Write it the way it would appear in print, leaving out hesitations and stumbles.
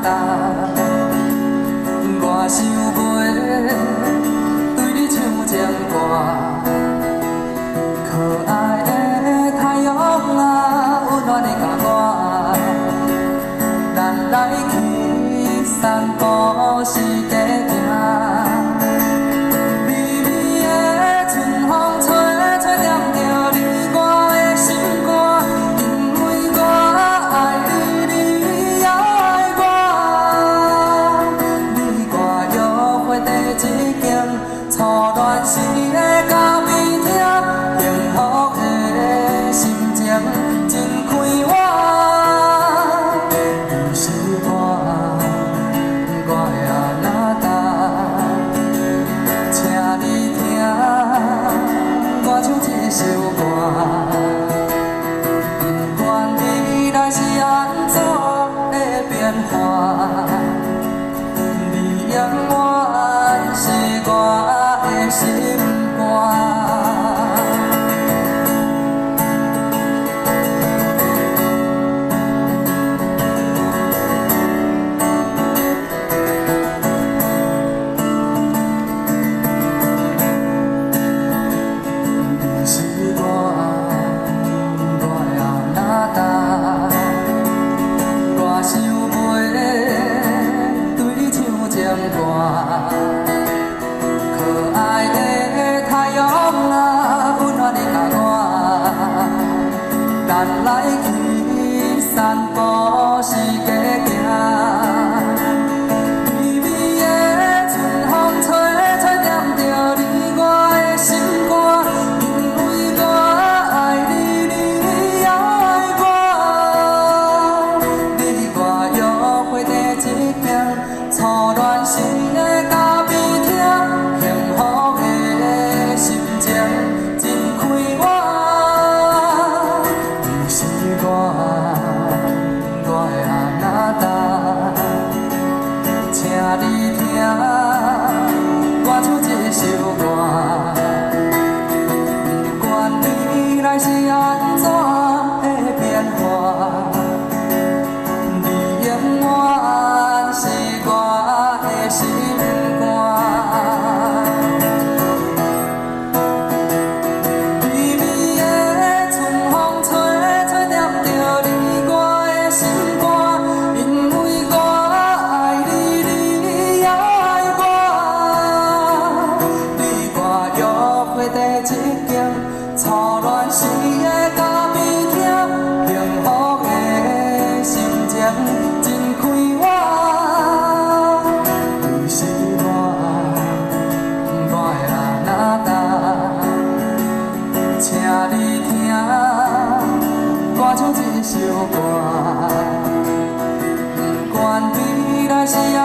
答，我想袂对你唱情歌。可爱的太阳啊，温暖你甲我，咱来去散步四界行。咱来去散步四界行，微微的春风吹，吹踮着你我的心肝。因为我爱你，你也爱我。你我约会第一行，初恋时的咖啡厅，幸福的心情真快活。我的阿娜答，请你听我唱这首歌。不管未来是安怎的变化，你永远是我的心肝。微微的春风吹，吹踮着你我的心肝。因为我爱你，你也爱我。你我约会第一行，初恋时的咖啡厅，幸福的心情真快活。你是我的阿娜答，请你听我唱这首歌。不管未来是安